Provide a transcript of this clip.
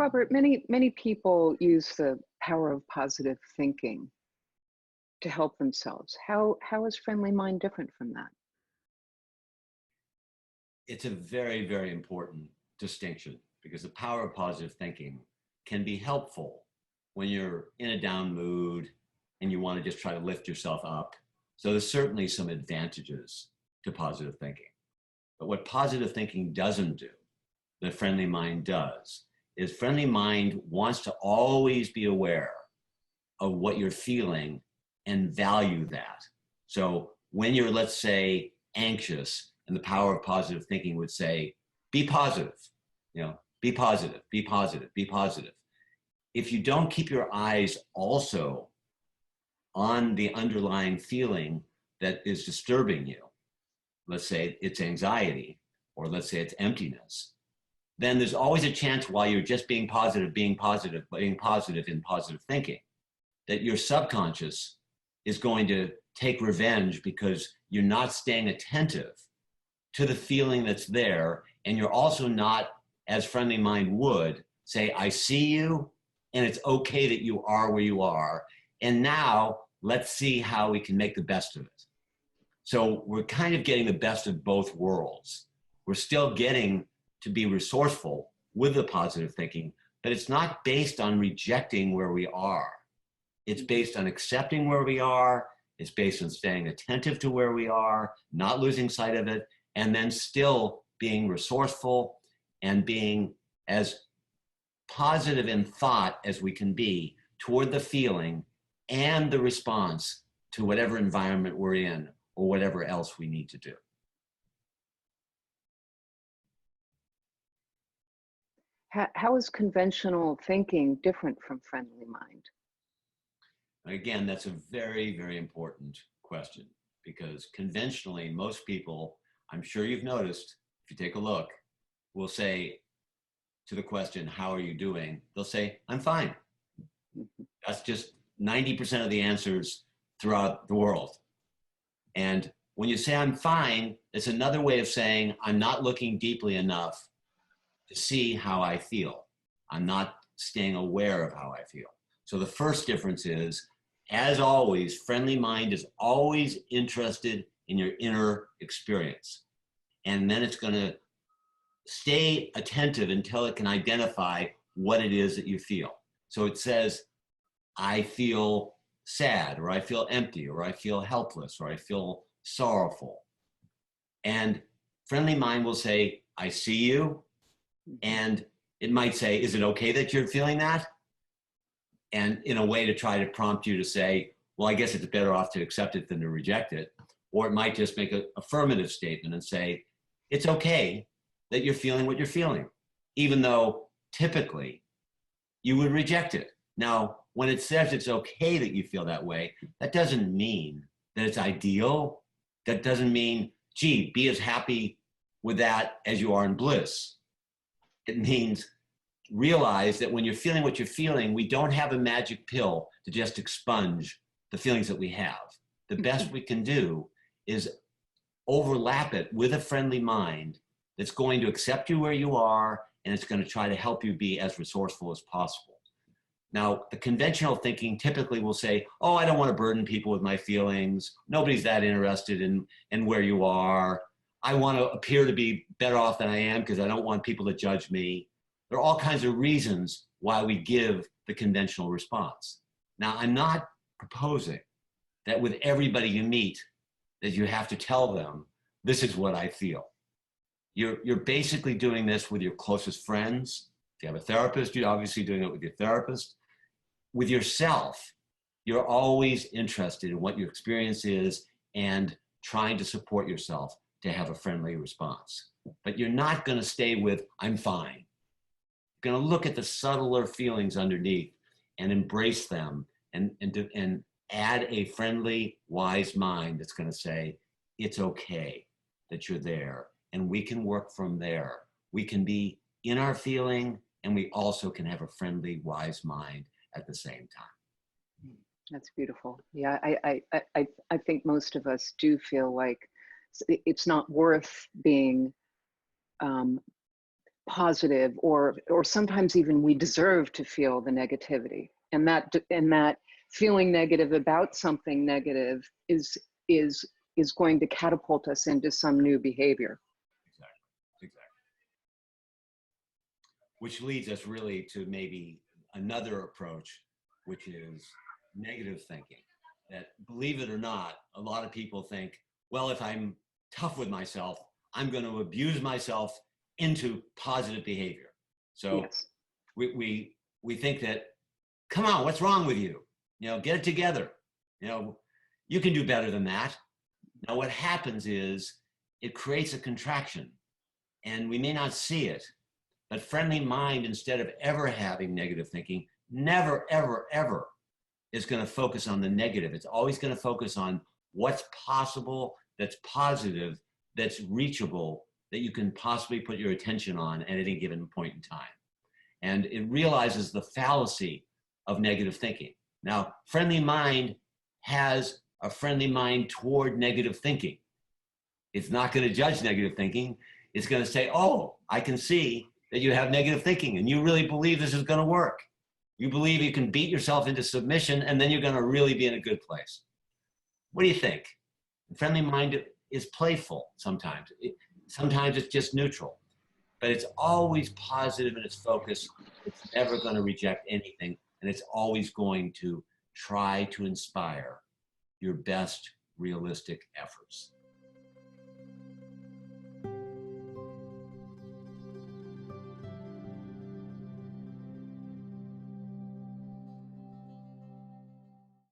Robert, many people use the power of positive thinking to help themselves. How is Friendly Mind different from that? It's a very, very important distinction, because the power of positive thinking can be helpful when you're in a down mood and you want to just try to lift yourself up. So there's certainly some advantages to positive thinking. But what positive thinking doesn't do, the Friendly Mind does, is Friendly Mind wants to always be aware of what you're feeling and value that. So when you're, let's say, anxious, and the power of positive thinking would say, be positive, be positive, be positive, be positive. If you don't keep your eyes also on the underlying feeling that is disturbing you, let's say it's anxiety, or let's say it's emptiness, then there's always a chance, while you're just being positive in positive thinking, that your subconscious is going to take revenge because you're not staying attentive to the feeling that's there. And you're also not, as Friendly Mind would say, I see you, and it's okay that you are where you are. And now let's see how we can make the best of it. So we're kind of getting the best of both worlds. We're still getting to be resourceful with the positive thinking, but it's not based on rejecting where we are. It's based on accepting where we are. It's based on staying attentive to where we are, not losing sight of it, and then still being resourceful and being as positive in thought as we can be toward the feeling and the response to whatever environment we're in or whatever else we need to do. How is conventional thinking different from Friendly Mind? Again, that's a very, very important question, because conventionally, most people, I'm sure you've noticed, if you take a look, will say to the question, how are you doing? They'll say, I'm fine. That's just 90% of the answers throughout the world. And when you say I'm fine, it's another way of saying I'm not looking deeply enough to see how I feel. I'm not staying aware of how I feel. So the first difference is, as always, Friendly Mind is always interested in your inner experience. And then it's going to stay attentive until it can identify what it is that you feel. So it says, I feel sad, or I feel empty, or I feel helpless, or I feel sorrowful. And Friendly Mind will say, I see you. And it might say, is it okay that you're feeling that? And in a way to try to prompt you to say, well, I guess it's better off to accept it than to reject it. Or it might just make an affirmative statement and say, it's okay that you're feeling what you're feeling, even though typically you would reject it. Now, when it says it's okay that you feel that way, that doesn't mean that it's ideal. That doesn't mean, gee, be as happy with that as you are in bliss. It means realize that when you're feeling what you're feeling, we don't have a magic pill to just expunge the feelings that we have. The best we can do is overlap it with a friendly mind that's going to accept you where you are, and it's going to try to help you be as resourceful as possible. Now, the conventional thinking typically will say, oh, I don't want to burden people with my feelings. Nobody's that interested in where you are. I want to appear to be better off than I am because I don't want people to judge me. There are all kinds of reasons why we give the conventional response. Now, I'm not proposing that with everybody you meet that you have to tell them, this is what I feel. You're basically doing this with your closest friends. If you have a therapist, you're obviously doing it with your therapist. With yourself, you're always interested in what your experience is and trying to support yourself to have a friendly response. But you're not going to stay with, I'm fine. You're going to look at the subtler feelings underneath and embrace them and add a friendly, wise mind that's going to say, it's okay that you're there, and we can work from there. We can be in our feeling, and we also can have a friendly, wise mind at the same time. That's beautiful. Yeah, I think most of us do feel like it's not worth being positive, or sometimes even we deserve to feel the negativity, and that feeling negative about something negative is going to catapult us into some new behavior. Exactly. Which leads us really to maybe another approach, which is negative thinking. That, believe it or not, a lot of people think, well, if I'm tough with myself, I'm going to abuse myself into positive behavior. So Yes. we think that, come on, what's wrong with you? Get it together. You can do better than that. Now, what happens is it creates a contraction, and we may not see it, but friendly mind, instead of ever having negative thinking, never, ever, ever is going to focus on the negative. It's always going to focus on what's possible, that's positive, that's reachable, that you can possibly put your attention on at any given point in time. And it realizes the fallacy of negative thinking. Now, friendly mind has a friendly mind toward negative thinking. It's not going to judge negative thinking. It's going to say, oh, I can see that you have negative thinking and you really believe this is going to work. You believe you can beat yourself into submission, and then you're going to really be in a good place. What do you think? The friendly mind is playful sometimes. Sometimes it's just neutral, but it's always positive in its focus. It's never going to reject anything, and it's always going to try to inspire your best realistic efforts.